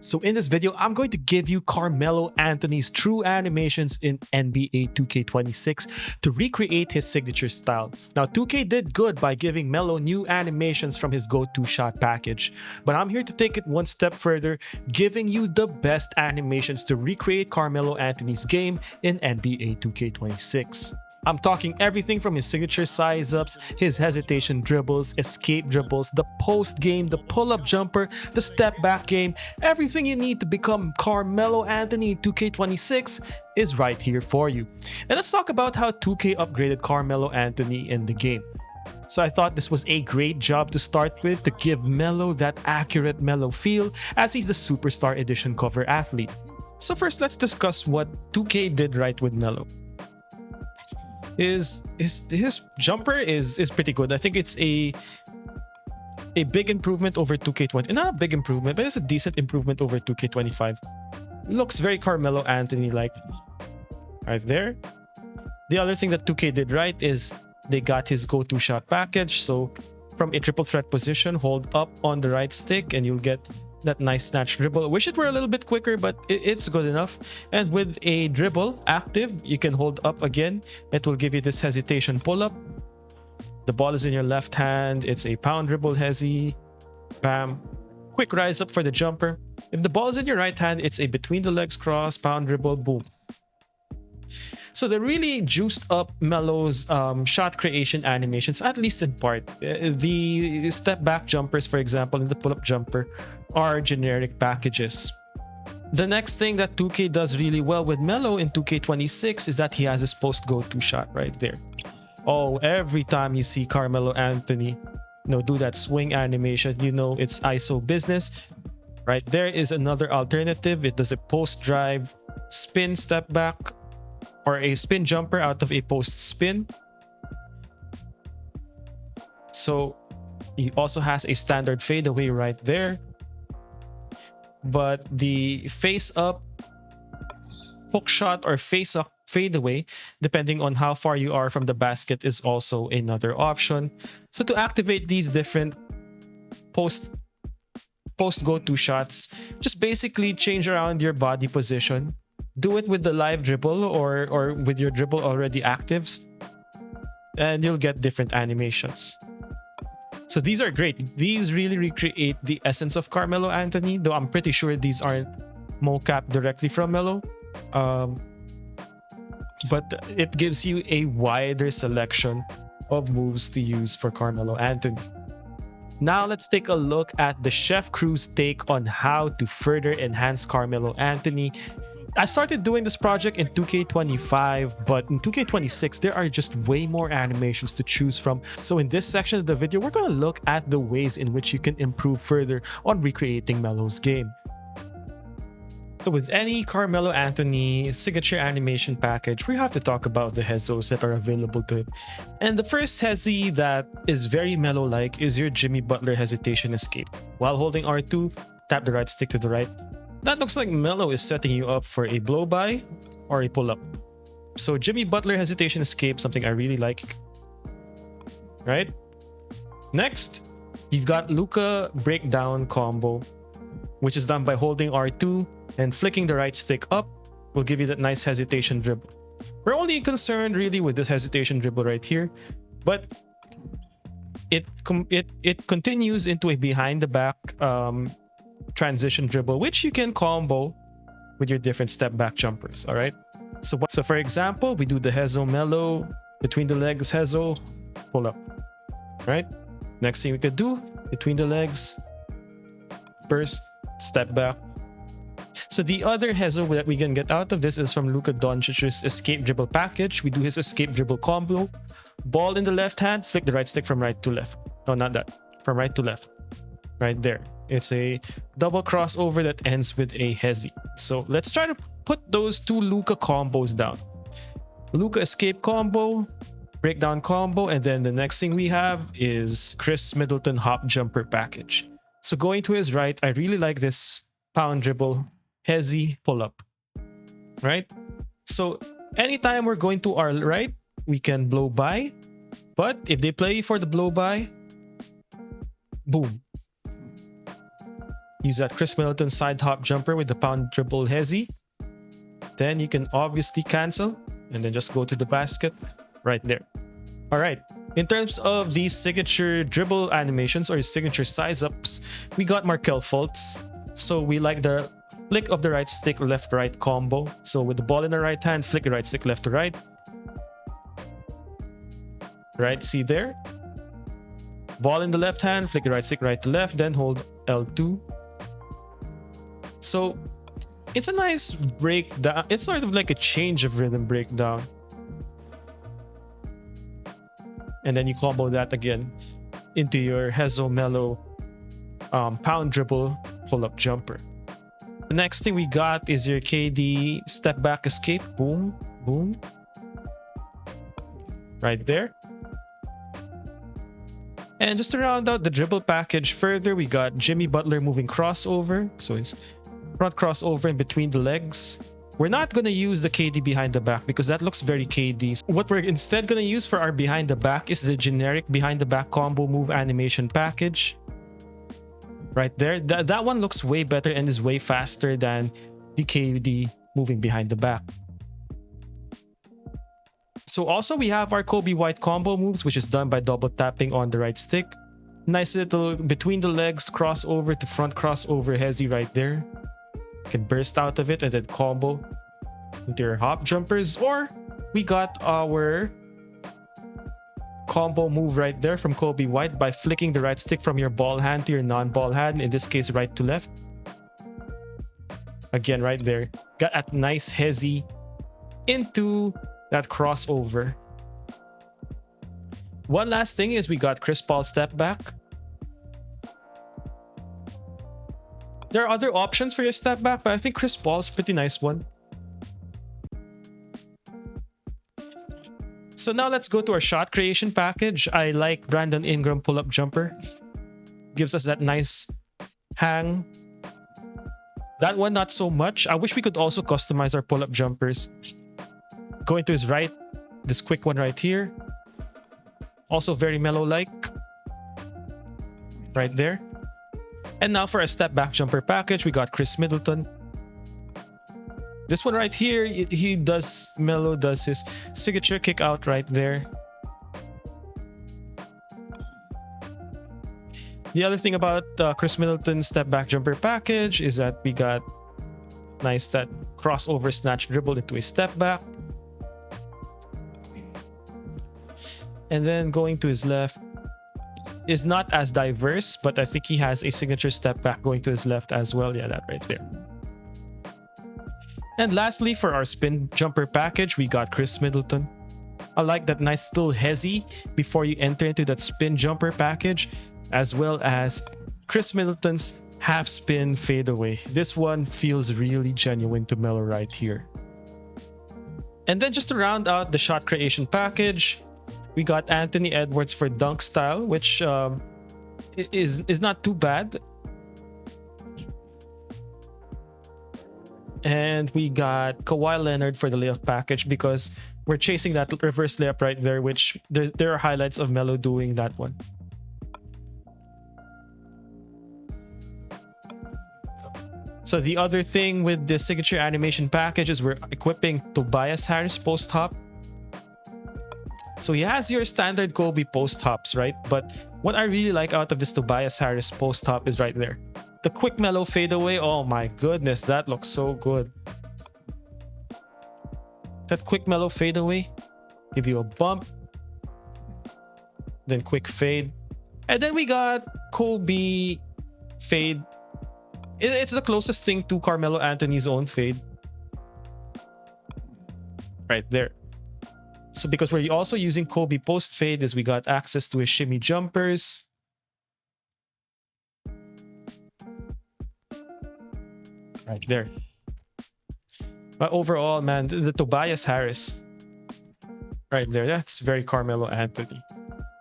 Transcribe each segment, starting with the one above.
So in this video, I'm going to give you Carmelo Anthony's true animations in NBA 2K26 to recreate his signature style. Now 2K did good by giving Melo new animations from his go-to shot package, but I'm here to take it one step further, giving you the best animations to recreate Carmelo Anthony's game in NBA 2K26. I'm talking everything from his signature size-ups, his hesitation dribbles, escape dribbles, the post game, the pull-up jumper, the step-back game. Everything you need to become Carmelo Anthony in 2K26 is right here for you. And let's talk about how 2K upgraded Carmelo Anthony in the game. So I thought this was a great job to start with to give Melo that accurate Melo feel as he's the Superstar Edition cover athlete. So first, let's discuss what 2K did right with Melo. His jumper is pretty good. I think it's a big improvement over 2K20. Not a big improvement, but it's a decent improvement over 2K25. Looks very Carmelo Anthony like right there. The other thing that 2K did right is they got his go-to shot package. So from a triple threat position, hold up on the right stick and you'll get that nice snatch dribble. I wish it were a little bit quicker, but it's good enough. And with a dribble active, you can hold up again. It will give you this hesitation pull-up. The ball is in your left hand. It's a pound dribble hezi. Bam. Quick rise up for the jumper. If the ball is in your right hand, it's a between the legs cross, pound dribble, boom. So they really juiced up Melo's shot creation animations, at least in part. The step back jumpers, for example, and the pull-up jumper are generic packages. The next thing that 2K does really well with Melo in 2K26 is that he has his post go-to shot right there. Oh, every time you see Carmelo Anthony, do that swing animation, it's ISO business. Right there is another alternative. It does a post drive, spin step back, or a spin jumper out of a post spin. So he also has a standard fadeaway right there. But the face up hook shot or face up fadeaway, depending on how far you are from the basket, is also another option. So to activate these different post go-to shots, just basically change around your body position. Do it with the live dribble or with your dribble already actives, and you'll get different animations. So these are great. These really recreate the essence of Carmelo Anthony, though I'm pretty sure these aren't mocap directly from Melo. But it gives you a wider selection of moves to use for Carmelo Anthony. Now let's take a look at the Chef Crew's take on how to further enhance Carmelo Anthony. I started doing this project in 2K25, but in 2K26, there are just way more animations to choose from. So in this section of the video, we're going to look at the ways in which you can improve further on recreating Melo's game. So with any Carmelo Anthony signature animation package, we have to talk about the hezos that are available to him. And the first hezi that is very Melo-like is your Jimmy Butler hesitation escape. While holding R2, tap the right stick to the right. That looks like Melo is setting you up for a blow-by or a pull-up. So Jimmy Butler hesitation escape, something I really like. Right? Next, you've got Luka breakdown combo, which is done by holding R2 and flicking the right stick up will give you that nice hesitation dribble. We're only concerned really with this hesitation dribble right here, but it continues into a behind the back transition dribble, which you can combo with your different step back jumpers. All right, so for example, we do the hezo Melo between the legs hezo pull up. Right, next thing we could do between the legs burst step back. So the other hezo that we can get out of this is from Luka Doncic's escape dribble package. We do his escape dribble combo, ball in the left hand, flick the right stick from right to left. No, not that, from right to left. Right there. It's a double crossover that ends with a hezi. So let's try to put those two Luka combos down. Luka escape combo, breakdown combo, and then the next thing we have is Chris Middleton hop jumper package. So going to his right, I really like this pound dribble hezi pull up. Right? So anytime we're going to our right, we can blow by. But if they play for the blow by, boom. use that Chris Middleton side hop jumper with the pound dribble hezzy. Then you can obviously cancel and then just go to the basket right there. All right. In terms of these signature dribble animations or signature size ups, we got Markelle Fultz. So we like the flick of the right stick, left right combo. So with the ball in the right hand, flick the right stick left to right. Right, see there? Ball in the left hand, flick the right stick right to left, then hold L2. So it's a nice breakdown. It's sort of like a change of rhythm breakdown. And then you combo that again into your Hezo Melo pound dribble pull-up jumper. The next thing we got is your KD step back escape. Boom, boom. Right there. And just to round out the dribble package further, we got Jimmy Butler moving crossover. So his front crossover in between the legs. We're not going to use the KD behind the back because that looks very KD. What we're instead going to use for our behind the back is the generic behind the back combo move animation package. Right there. That one looks way better and is way faster than the KD moving behind the back. So also we have our Kobe White combo moves, which is done by double tapping on the right stick. Nice little between the legs crossover to front crossover hezzy right there. You can burst out of it and then combo into your hop jumpers. Or we got our combo move right there from Kobe White by flicking the right stick from your ball hand to your non-ball hand, in this case right to left. Again, right there. Got a nice hezzy into that crossover. One last thing is we got Chris Paul step back. There are other options for your step back, but I think Chris Paul's a pretty nice one. So now let's go to our shot creation package. I like Brandon Ingram pull-up jumper. Gives us that nice hang. That one not so much. I wish we could also customize our pull-up jumpers. Going to his right, this quick one right here. Also very Melo-like. Right there. And now for a step back jumper package, we got Chris Middleton. This one right here, Melo does his signature kick out right there. The other thing about Chris Middleton's step back jumper package is that we got nice that crossover snatch dribble into a step back. And then going to his left is not as diverse, but I think he has a signature step back going to his left as well. Yeah, that right there. And lastly, for our spin jumper package, we got Chris Middleton. I like that nice little hezzy before you enter into that spin jumper package, as well as Chris Middleton's half spin fadeaway. This one feels really genuine to Melo right here. And then just to round out the shot creation package, we got Anthony Edwards for dunk style, which is not too bad. And we got Kawhi Leonard for the layup package because we're chasing that reverse layup right there, which there are highlights of Melo doing that one. So the other thing with the signature animation package is we're equipping Tobias Harris post hop. So he has your standard Kobe post hops, right? But what I really like out of this Tobias Harris post hop is right there. The quick Melo fadeaway. Oh my goodness, that looks so good. That quick Melo fadeaway. Give you a bump. Then quick fade. And then we got Kobe fade. It's the closest thing to Carmelo Anthony's own fade. Right there. So because we're also using Kobe post fade, is we got access to his shimmy jumpers. Right there. But overall, man, the Tobias Harris. Right there, that's very Carmelo Anthony.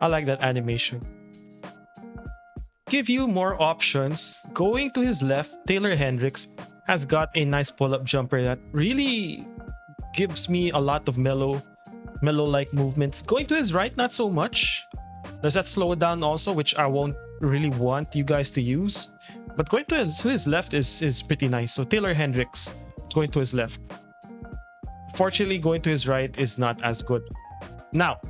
I like that animation. Give you more options. Going to his left, Taylor Hendricks has got a nice pull-up jumper that really gives me a lot of Melo-like movements. Going to his right, not so much. Does that slow it down also, which I won't really want you guys to use. But going to his left is pretty nice. So Taylor Hendricks going to his left. Fortunately, going to his right is not as good. Now,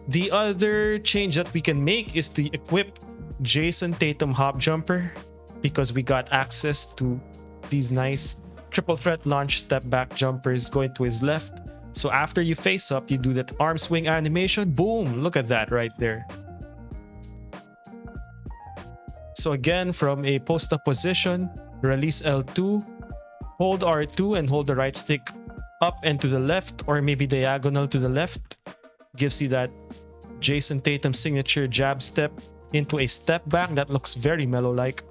the other change that we can make is to equip Jason Tatum hop jumper, because we got access to these nice triple threat launch step back jumpers going to his left. So after you face up, you do that arm swing animation. Boom! Look at that right there. So again, from a post-up position, release L2, hold R2 and hold the right stick up and to the left, or maybe diagonal to the left. Gives you that Jason Tatum signature jab step into a step back that looks very Melo-like.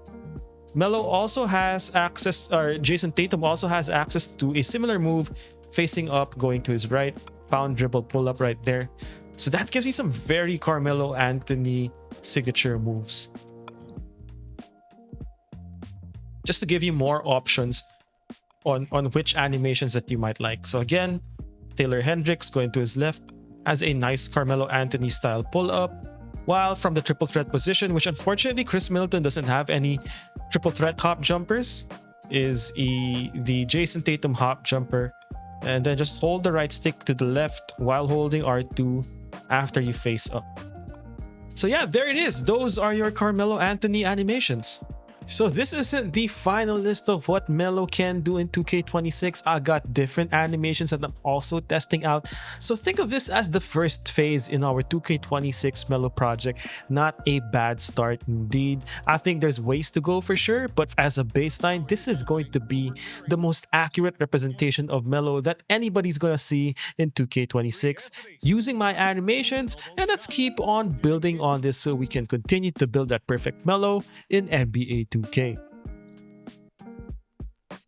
Melo also has access, or Jason Tatum also has access to a similar move facing up, going to his right, pound dribble pull up right there. So that gives you some very Carmelo Anthony signature moves. Just to give you more options on which animations that you might like. So again, Taylor Hendricks going to his left has a nice Carmelo Anthony style pull up, while from the triple threat position, which unfortunately Chris Middleton doesn't have any triple threat hop jumpers, is the Jason Tatum hop jumper. And then just hold the right stick to the left while holding R2 after you face up. So yeah, there it is. Those are your Carmelo Anthony animations. So this isn't the final list of what Melo can do in 2K26. I got different animations that I'm also testing out. So think of this as the first phase in our 2K26 Melo project. Not a bad start indeed. I think there's ways to go for sure, but as a baseline, this is going to be the most accurate representation of Melo that anybody's gonna see in 2K26 using my animations. And let's keep on building on this so we can continue to build that perfect Melo in NBA 2K.